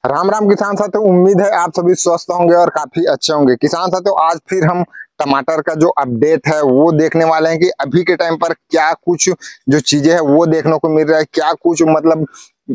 राम राम किसान साथियों, उम्मीद है आप सभी स्वस्थ होंगे और काफी अच्छे होंगे। किसान साथियों, आज फिर हम टमाटर का जो अपडेट है वो देखने वाले हैं कि अभी के टाइम पर क्या कुछ जो चीजें हैं वो देखने को मिल रहा है, क्या कुछ मतलब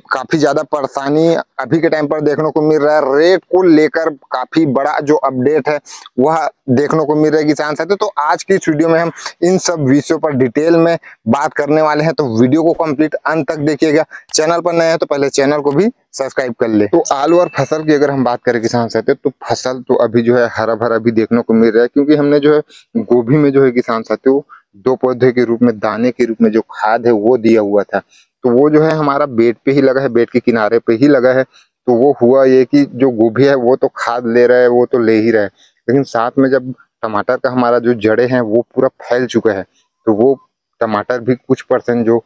काफी ज्यादा परेशानी अभी के टाइम पर देखने को मिल रहा है। रेट को लेकर काफी बड़ा जो अपडेट है वह देखने को मिल रहा है किसान साथियों। तो आज की इस वीडियो में हम इन सब विषयों पर डिटेल में बात करने वाले हैं, तो वीडियो को कंप्लीट अंत तक देखिएगा। चैनल पर नए हैं तो पहले चैनल को भी सब्सक्राइब कर ले। तो आलू और फसल की अगर हम बात करें किसान साथियों, तो फसल तो अभी जो है हरा भरा भी देखने को मिल रहा है, क्योंकि हमने जो है गोभी में जो है किसान साथियों दो पौधे के रूप में दाने के रूप में जो खाद है वो दिया हुआ था। तो वो जो है हमारा बेड पे ही लगा है, बेड के किनारे पे ही लगा है। तो वो हुआ ये कि जो गोभी है वो तो खाद ले रहा है, वो तो ले ही रहा है, लेकिन साथ में जब टमाटर का हमारा जो जड़े हैं वो पूरा फैल चुका है, तो वो टमाटर भी कुछ परसेंट जो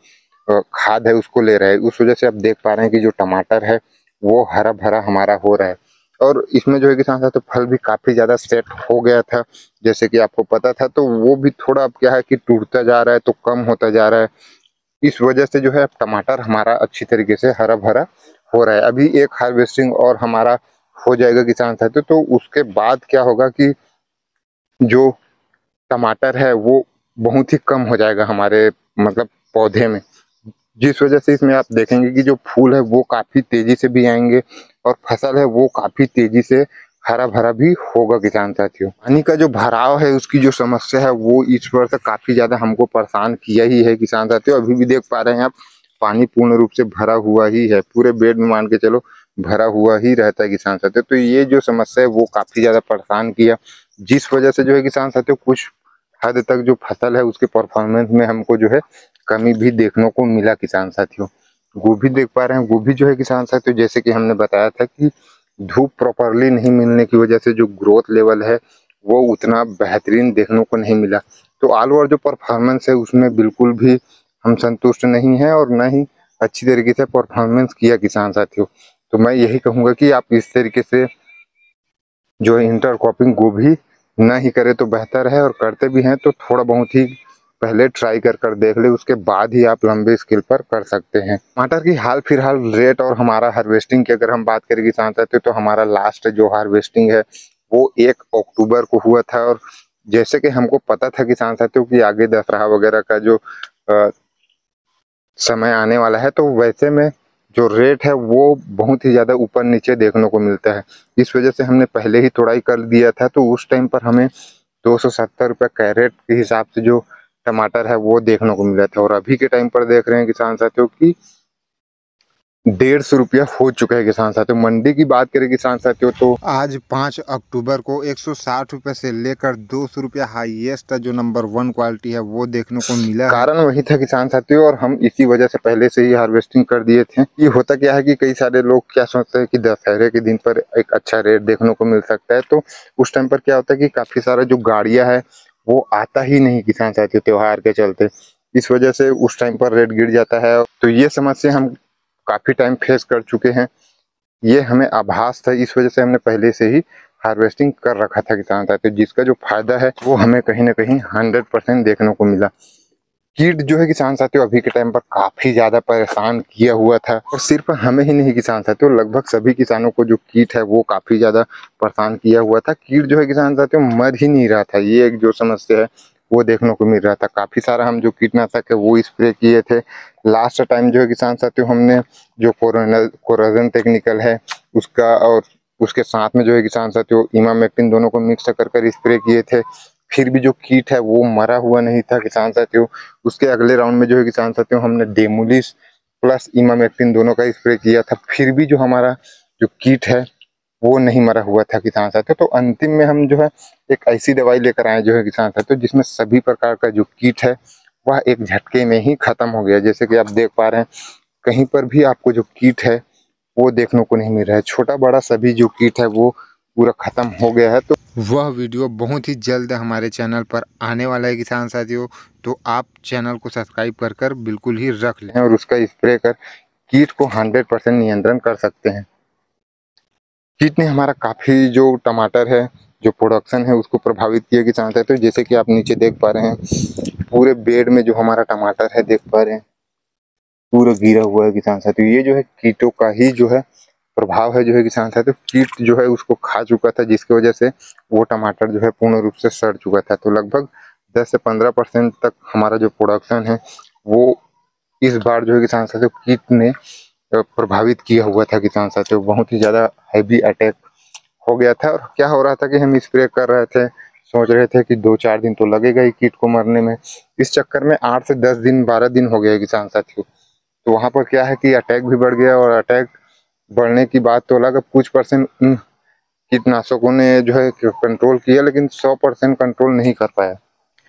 खाद है उसको ले रहा है। उस वजह से आप देख पा रहे हैं कि जो टमाटर है वो हरा भरा हमारा हो रहा है। और इसमें जो है किसान साहब तो फल भी काफी ज्यादा सेट हो गया था, जैसे कि आपको पता था। तो वो भी थोड़ा अब क्या है कि टूटता जा रहा है, तो कम होता जा रहा है। इस वजह से जो है टमाटर हमारा अच्छी तरीके से हरा भरा हो रहा है। अभी एक हार्वेस्टिंग और हमारा हो जाएगा किसान साथियों, तो उसके बाद क्या होगा कि जो टमाटर है वो बहुत ही कम हो जाएगा हमारे मतलब पौधे में, जिस वजह से इसमें आप देखेंगे कि जो फूल है वो काफी तेजी से भी आएंगे और फसल है वो काफी तेजी से हरा भरा भी होगा किसान साथियों। पानी का जो भराव है उसकी जो समस्या है वो इस वर्ष काफी ज्यादा हमको परेशान किया ही है किसान साथियों। अभी भी देख पा रहे हैं आप, पानी पूर्ण रूप से भरा हुआ ही है, पूरे बेड में मान के चलो भरा हुआ ही रहता है किसान साथियों। तो ये जो समस्या है वो काफी ज्यादा परेशान किया, जिस वजह से जो है किसान साथियों कुछ हद तक जो फसल है उसके परफॉर्मेंस में हमको जो है कमी भी देखने को मिला किसान साथियों। गोभी देख पा रहे हैं, गोभी जो है किसान साथियों जैसे कि हमने बताया था कि धूप प्रॉपरली नहीं मिलने की वजह से जो ग्रोथ लेवल है वो उतना बेहतरीन देखने को नहीं मिला। तो आलू और जो परफॉर्मेंस है उसमें बिल्कुल भी हम संतुष्ट नहीं है और न ही अच्छी तरीके से परफॉर्मेंस किया किसान साथियों। तो मैं यही कहूँगा कि आप इस तरीके से जो है इंटरक्रॉपिंग गोभी ना ही करे तो बेहतर है, और करते भी हैं तो थोड़ा बहुत ही पहले ट्राई कर देख ले, उसके बाद ही आप लंबे स्केल पर कर सकते हैं। टमाटर की हाल फिलहाल रेट और हमारा हार्वेस्टिंग की अगर हम बात करें किसान साथियों, तो हमारा लास्ट जो हार्वेस्टिंग है वो 1 अक्टूबर को हुआ था। और जैसे कि हमको पता था किसान साथियों कि आगे दशहरा वगैरह का जो समय आने वाला है, तो वैसे में जो रेट है वो बहुत ही ज़्यादा ऊपर नीचे देखने को मिलता है। इस वजह से हमने पहले ही तोड़ाई कर दिया था, तो उस टाइम पर हमें 270 रुपये कैरेट के हिसाब से जो टमाटर है वो देखने को मिला था। और अभी के टाइम पर देख रहे हैं किसान साथियों की 150 रुपया हो चुका है किसान साथियों। मंडी की बात करें किसान साथियों, तो आज 5 अक्टूबर को 160 रुपये से लेकर 200 रुपया हाईएस्ट जो नंबर 1 क्वालिटी है वो देखने को मिला है। कारण वही था किसान साथियों, और हम इसी वजह से पहले से ही हार्वेस्टिंग कर दिए थे। ये होता क्या है कि कई सारे लोग क्या सोचते हैं कि दशहरे के दिन पर एक अच्छा रेट देखने को मिल सकता है, तो उस टाइम पर क्या होता है कि काफी सारा जो गाड़ियां है वो आता ही नहीं किसान साथियों त्योहार के चलते। इस वजह से उस टाइम पर रेट गिर जाता है। तो ये समस्या हम काफी टाइम फेस कर चुके हैं, ये हमें आभास था, इस वजह से हमने पहले से ही हार्वेस्टिंग कर रखा था किसान साथियों, जिसका जो फायदा है वो हमें कहीं ना कहीं 100% देखने को मिला। कीट जो है किसान साथियों अभी के टाइम पर काफी ज्यादा परेशान किया हुआ था, और सिर्फ हमें ही नहीं किसान साथियों लगभग सभी किसानों को जो कीट है वो काफी ज्यादा परेशान किया हुआ था। कीट जो है किसान साथियों मर ही नहीं रहा था, ये एक जो समस्या है वो देखने को मिल रहा था। काफी सारा हम जो कीटनाशक है वो स्प्रे किए थे। लास्ट टाइम जो है किसान साथियों हमने जो कोरोजन टेक्निकल है उसका, और उसके साथ में जो है किसान साथियों इमामेक्टिन दोनों को मिक्स कर स्प्रे किए थे, फिर भी जो कीट है वो मरा हुआ नहीं था किसान साथियों। उसके अगले राउंड में जो है किसान साथियों हमने डेमोलिस प्लस इमामेक्टिन दोनों का स्प्रे किया था, फिर भी जो हमारा जो कीट है वो नहीं मरा हुआ था किसान साथियों। तो अंतिम में हम जो है एक ऐसी दवाई लेकर आए जो है किसान साथियों जिसमें सभी प्रकार का जो कीट है वह एक झटके में ही खत्म हो गया। जैसे कि आप देख पा रहे हैं कहीं पर भी आपको जो कीट है वो देखने को नहीं मिल रहा है, छोटा बड़ा सभी जो कीट है वो पूरा खत्म हो गया है। तो वह वीडियो बहुत ही जल्द हमारे चैनल पर आने वाला है किसान साथियों, तो आप चैनल को सब्सक्राइब कर बिल्कुल ही रख लें और उसका स्प्रे कर कीट को 100% नियंत्रण कर सकते हैं। कीट ने हमारा काफ़ी जो टमाटर है जो प्रोडक्शन है उसको प्रभावित किया किसान साथियों। जैसे कि आप नीचे देख पा रहे हैं पूरे बेड में जो हमारा टमाटर है देख पा रहे हैं पूरा गिरा हुआ है किसान साथियों। ये जो है कीटों का ही जो है प्रभाव है जो है किसान साथियों, कीट जो है उसको खा चुका था, जिसकी वजह से वो टमाटर जो है पूर्ण रूप से सड़ चुका था। तो लगभग 10 से 15% तक हमारा जो प्रोडक्शन है वो इस बार जो है किसान साथियों कीट ने प्रभावित किया हुआ था किसान साथियों। बहुत ही ज़्यादा हैवी अटैक हो गया था। और क्या हो रहा था कि हम स्प्रे कर रहे थे, सोच रहे थे कि 2-4 दिन तो लगेगा ही कीट को मरने में, इस चक्कर में 8 से 10 दिन 12 दिन हो गया किसान साथियों। तो वहाँ पर क्या है कि अटैक भी बढ़ गया, और अटैक बढ़ने की बात तो अलग, अब कुछ परसेंट कीटनाशकों ने जो है कंट्रोल किया, लेकिन 100% कंट्रोल नहीं कर पाया।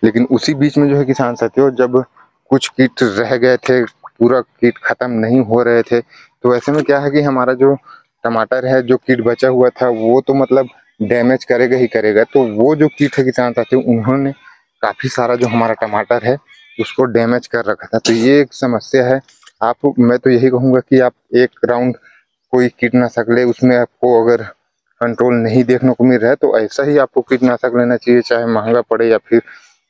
लेकिन उसी बीच में जो है किसान साथियों, जब कुछ कीट रह गए थे, पूरा कीट खत्म नहीं हो रहे थे, तो ऐसे में क्या है कि हमारा जो टमाटर है, जो कीट बचा हुआ था वो तो मतलब डैमेज करेगा ही करेगा। तो वो जो कीट है किसान साथियों, उन्होंने काफ़ी सारा जो हमारा टमाटर है उसको डैमेज कर रखा था। तो ये एक समस्या है। मैं तो यही कहूँगा कि आप एक राउंड कोई कीटनाशक ले, उसमें आपको अगर कंट्रोल नहीं देखने को मिल रहा है तो ऐसा ही आपको कीटनाशक लेना चाहिए, चाहे महंगा पड़े या फिर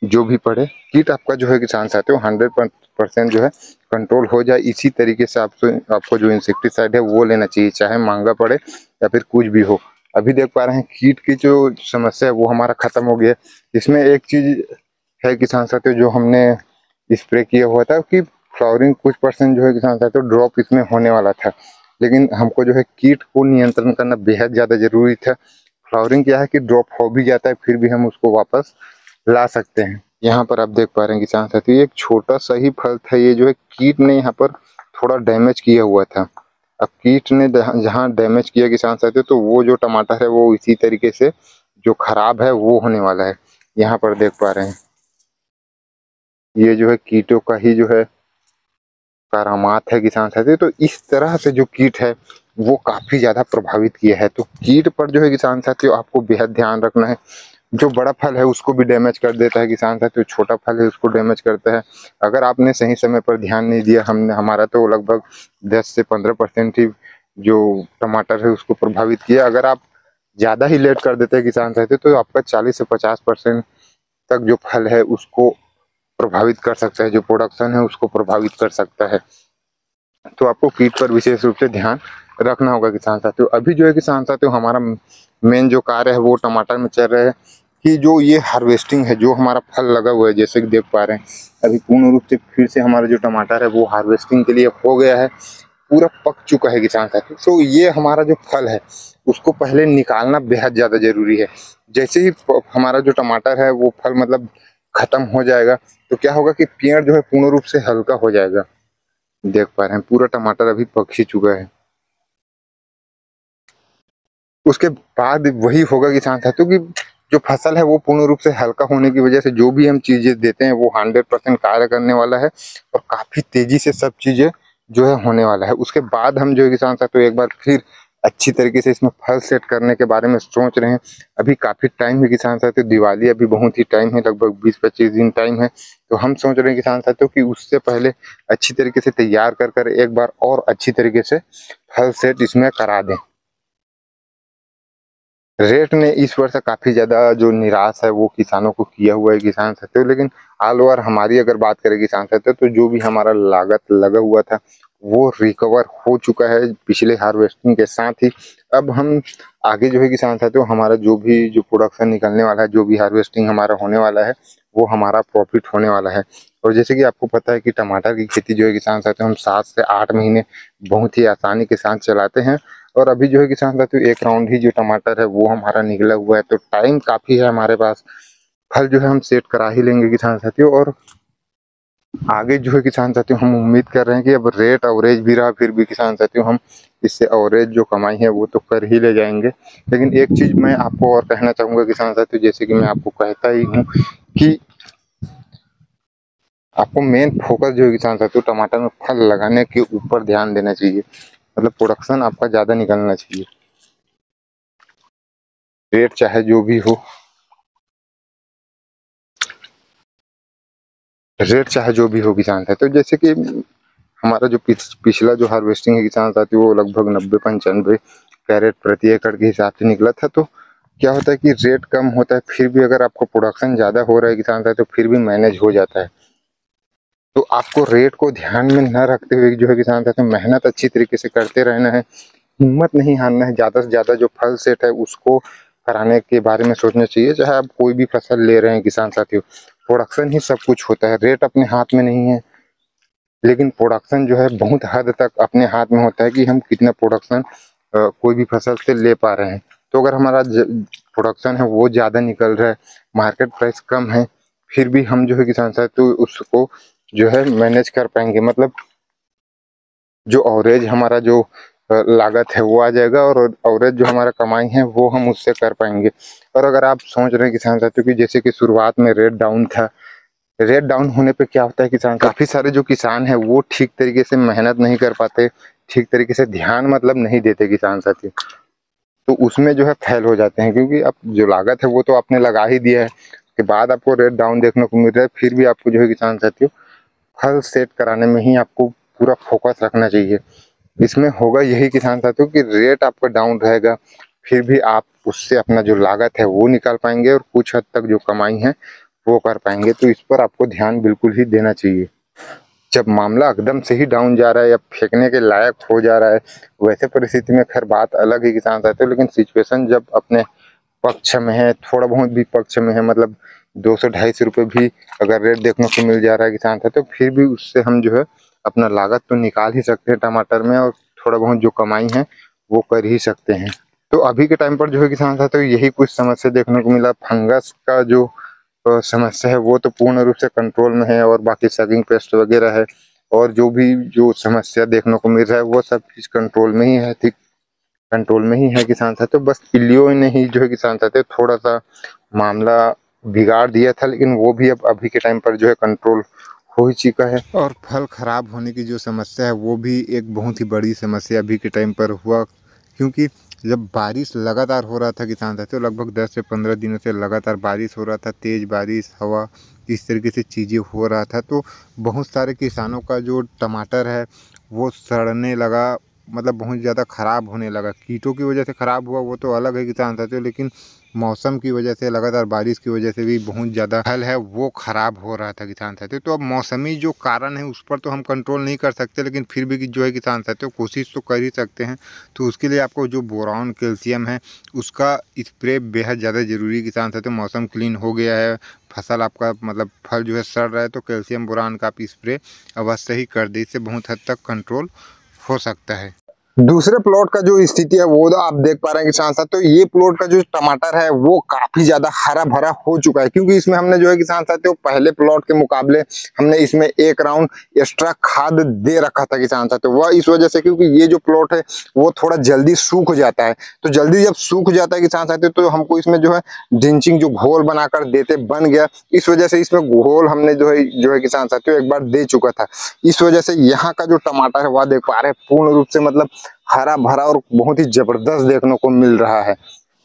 जो भी पड़े। कीट आपका जो है किसान साथियों 100% जो है कंट्रोल हो जाए, इसी तरीके से आपको जो इंसेक्टिसाइड है वो लेना चाहिए, चाहे महंगा पड़े या फिर कुछ भी हो। अभी देख पा रहे हैं कीट की जो समस्या है वो हमारा खत्म हो गया। इसमें एक चीज है किसान साथियों, जो हमने स्प्रे किया हुआ था कि फ्लावरिंग कुछ परसेंट जो है किसान साथियों ड्रॉप इसमें होने वाला था, लेकिन हमको जो है कीट को नियंत्रण करना बेहद ज़्यादा जरूरी था। फ्लावरिंग क्या है कि ड्रॉप हो भी जाता है, फिर भी हम उसको वापस ला सकते हैं। यहाँ पर आप देख पा रहे हैं किसान साथियों, एक छोटा सा ही फल था, ये जो है कीट ने यहाँ पर थोड़ा डैमेज किया हुआ था। अब कीट ने जहाँ डैमेज किया किसान साथियों, तो वो जो टमाटर है वो इसी तरीके से जो खराब है वो होने वाला है। यहाँ पर देख पा रहे हैं ये जो है कीटों का ही जो है करामात है किसान साथियों। तो इस तरह से जो कीट है वो काफी ज्यादा प्रभावित किया है। तो कीट पर जो है किसान साथियों आपको बेहद ध्यान रखना है। जो बड़ा फल है उसको भी डैमेज कर देता है किसान साथियों, छोटा फल है उसको डैमेज करता है। अगर आपने सही समय पर ध्यान नहीं दिया, हमारा तो लगभग 10 से 15% ही जो टमाटर है उसको प्रभावित किया। अगर आप ज्यादा ही लेट कर देते हैं किसान साथियों, तो आपका 40 से 50% तक जो फल है उसको प्रभावित कर सकता है, जो प्रोडक्शन है उसको प्रभावित कर सकता है। तो आपको कीट पर विशेष रूप से ध्यान रखना होगा किसान साथियों। अभी जो है किसान साथियों हमारा मेन जो कार्य है वो टमाटर में चल रहा है कि जो ये हार्वेस्टिंग है, जो हमारा फल लगा हुआ है, जैसे कि देख पा रहे हैं अभी पूर्ण रूप से फिर से हमारा जो टमाटर है वो हार्वेस्टिंग के लिए हो गया है, पूरा पक चुका है किसान साथियों। तो ये हमारा जो फल है उसको पहले निकालना बेहद ज़्यादा जरूरी है। जैसे ही हमारा जो टमाटर है वो फल मतलब खत्म हो जाएगा, तो क्या होगा कि पेड़ जो है पूर्ण रूप से हल्का हो जाएगा। देख पा रहे हैं पूरा टमाटर अभी पक ही चुका है। उसके बाद वही होगा किसान साथियों कि जो फसल है वो पूर्ण रूप से हल्का होने की वजह से जो भी हम चीजें देते हैं वो 100% कार्य करने वाला है, और काफी तेजी से सब चीजें जो है होने वाला है। उसके बाद हम जो है किसान साथियों एक बार फिर अच्छी तरीके से इसमें फल सेट करने के बारे में सोच रहे हैं। अभी काफी टाइम है किसान साथियों, दिवाली अभी बहुत ही टाइम है, लगभग 20-25 दिन टाइम है। तो हम सोच रहे हैं किसान साथियों कि उससे पहले अच्छी तरीके से तैयार कर एक बार और अच्छी तरीके से फल सेट इसमें करा दें। रेट ने इस वर्ष काफी ज्यादा जो निराश है वो किसानों को किया हुआ है किसान साथियों। लेकिन ऑल ओवर हमारी अगर बात करें किसान साथियों, तो जो भी हमारा लागत लगा हुआ था वो रिकवर हो चुका है पिछले हार्वेस्टिंग के साथ ही। अब हम आगे जो है किसान साथियों हमारा जो भी जो प्रोडक्शन निकलने वाला है, जो भी हार्वेस्टिंग हमारा होने वाला है वो हमारा प्रॉफिट होने वाला है। और जैसे कि आपको पता है कि टमाटर की खेती जो है किसान साथियों हम 7 से 8 महीने बहुत ही आसानी के साथ चलाते हैं। और अभी जो है किसान साथियों एक राउंड ही जो टमाटर है वो हमारा निकला हुआ है, तो टाइम काफी है हमारे पास। फल जो है हम सेट करा ही लेंगे किसान साथियों। और आगे जो है किसान साथियों हम उम्मीद कर रहे हैं कि अब रेट अवरेज भी रहा फिर भी किसान साथियों हम इससे अवरेज जो कमाई है वो तो कर ही ले जाएंगे। लेकिन एक चीज मैं आपको और कहना चाहूंगा किसान साथियों, जैसे कि मैं आपको कहता ही हूँ कि आपको मेन फोकस जो है किसान साथियों टमाटर में फल लगाने के ऊपर ध्यान देना चाहिए। मतलब प्रोडक्शन आपका ज्यादा निकलना चाहिए, रेट चाहे जो भी हो, रेट चाहे जो भी हो किसान साथियों। तो जैसे कि हमारा जो पिछला जो हार्वेस्टिंग है किसान साथियों वो लगभग 90-95 कैरेट प्रति एकड़ के हिसाब से निकला था। तो क्या होता है कि रेट कम होता है, फिर भी अगर आपको प्रोडक्शन ज़्यादा हो रहा है किसान साथियों तो फिर भी मैनेज हो जाता है। तो आपको रेट को ध्यान में न रखते हुए जो है किसान साथियों मेहनत अच्छी तरीके से करते रहना है। हिम्मत नहीं हारना है, ज़्यादा से ज़्यादा जो फल सेट है उसको कराने के बारे में सोचना चाहिए। चाहे आप कोई भी फसल ले रहे हैं किसान साथियों, प्रोडक्शन ही सब कुछ होता है, रेट अपने हाथ में नहीं है, लेकिन प्रोडक्शन जो है बहुत हद तक अपने हाथ में होता है कि हम कितना प्रोडक्शन कोई भी फसल से ले पा रहे हैं। तो अगर हमारा प्रोडक्शन है वो ज़्यादा निकल रहा है, मार्केट प्राइस कम है, फिर भी हम जो है किसान साथियों उसको जो है मैनेज कर पाएंगे, मतलब जो एवरेज हमारा जो लागत है वो आ जाएगा और एवरेज जो हमारा कमाई है वो हम उससे कर पाएंगे। और अगर आप सोच रहे हैं किसान साथियों कि जैसे कि शुरुआत में रेट डाउन था, रेट डाउन होने पे क्या होता है किसान, काफी सारे जो किसान है वो ठीक तरीके से मेहनत नहीं कर पाते, ठीक तरीके से ध्यान मतलब नहीं देते किसान साथी, तो उसमें जो है फेल हो जाते हैं, क्योंकि अब जो लागत है वो तो आपने लगा ही दिया है, उसके बाद आपको रेट डाउन देखने को मिल रहा है, फिर भी आपको जो है किसान साथियों फल सेट कराने में ही आपको पूरा फोकस रखना चाहिए। इसमें होगा यही किसान साथियों कि रेट आपका डाउन रहेगा, फिर भी आप उससे अपना जो लागत है वो निकाल पाएंगे और कुछ हद तक जो कमाई है वो कर पाएंगे। तो इस पर आपको ध्यान बिल्कुल ही देना चाहिए। जब मामला एकदम से ही डाउन जा रहा है या फेंकने के लायक हो जा रहा है, वैसे परिस्थिति में खैर बात अलग ही किसान साथियों, लेकिन सिचुएशन जब अपने पक्ष में है, थोड़ा बहुत भी पक्ष में है, मतलब 200-250 रुपये भी अगर रेट देखने को मिल जा रहा है किसान साथियों, फिर भी उससे हम जो है अपना लागत तो निकाल ही सकते हैं टमाटर में, और थोड़ा बहुत जो कमाई है वो कर ही सकते हैं। तो अभी के टाइम पर जो है किसान साथियों यही कुछ समस्या देखने को मिला। फंगस का जो समस्या है वो तो पूर्ण रूप से कंट्रोल में है, और बाकी सगिंग पेस्ट वगैरह है, और जो भी जो समस्या देखने को मिल रहा है वो सब चीज़ कंट्रोल में ही है, ठीक कंट्रोल में ही है किसान साथियों। बस इल्लियो ने ही जो है किसान साथियों थोड़ा सा मामला बिगाड़ दिया था, लेकिन वो भी अब अभी के टाइम पर जो है कंट्रोल हो ही चुका है। और फल खराब होने की जो समस्या है वो भी एक बहुत ही बड़ी समस्या अभी के टाइम पर हुआ, क्योंकि जब बारिश लगातार हो रहा था किसान साथियों, लगभग 10 से 15 दिनों से लगातार बारिश हो रहा था, तेज़ बारिश, हवा, इस तरीके से चीज़ें हो रहा था, तो बहुत सारे किसानों का जो टमाटर है वो सड़ने लगा, मतलब बहुत ज़्यादा ख़राब होने लगा। कीटों की वजह से ख़राब हुआ वो तो अलग है किसान साथियों, लेकिन मौसम की वजह से, लगातार बारिश की वजह से भी बहुत ज़्यादा फल है वो ख़राब हो रहा था किसान साथियों। तो अब मौसमी जो कारण है उस पर तो हम कंट्रोल नहीं कर सकते, लेकिन फिर भी जो है किसान साथियों कोशिश तो कर ही सकते हैं। तो उसके लिए आपको जो बोरॉन कैल्शियम है उसका स्प्रे बेहद ज़्यादा ज़रूरी है किसान साथियों। मौसम क्लीन हो गया है, फसल आपका मतलब फल जो है सड़ रहा है, तो कैल्शियम बोरान का आप स्प्रे अवश्य ही कर दें, इससे बहुत हद तक कंट्रोल हो सकता है। दूसरे प्लॉट का जो स्थिति है वो तो आप देख पा रहे हैं किसान साथ, तो ये प्लॉट का जो टमाटर है वो काफी ज्यादा हरा भरा हो चुका है, क्योंकि इसमें हमने जो है किसान साथियों पहले प्लॉट के मुकाबले हमने इसमें एक राउंड एक्स्ट्रा खाद दे रखा था किसान साथियों। वह इस वजह से क्योंकि ये जो प्लॉट है वो थोड़ा जल्दी सूख जाता है, तो जल्दी जब सूख जाता है किसान साथियों तो हमको इसमें जो है ड्रिंचिंग जो घोल बनाकर देते बन गया, इस वजह से इसमें घोल हमने जो है किसान साथियों एक बार दे चुका था। इस वजह से यहाँ का जो टमाटर है वह देख पा रहे हैं पूर्ण रूप से मतलब हरा भरा और बहुत ही जबरदस्त देखने को मिल रहा है।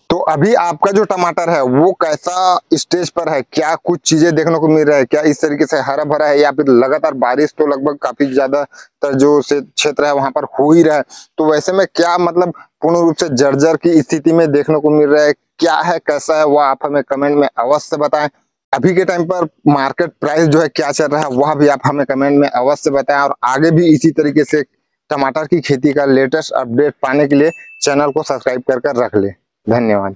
तो अभी आपका जो टमाटर है वो कैसा स्टेज पर है, क्या कुछ चीजें देखने को मिल रहा है, क्या इस तरीके से हरा भरा है, या फिर लगातार बारिश तो लगभग काफी ज्यादा जो से क्षेत्र है वहां पर हो ही रहा है, तो वैसे में क्या मतलब पूर्ण रूप से जर्जर की स्थिति में देखने को मिल रहा है, क्या है कैसा है, वह आप हमें कमेंट में अवश्य बताएं। अभी के टाइम पर मार्केट प्राइस जो है क्या चल रहा है वह भी आप हमें कमेंट में अवश्य बताएं, और आगे भी इसी तरीके से टमाटर की खेती का लेटेस्ट अपडेट पाने के लिए चैनल को सब्सक्राइब कर रख ले। धन्यवाद।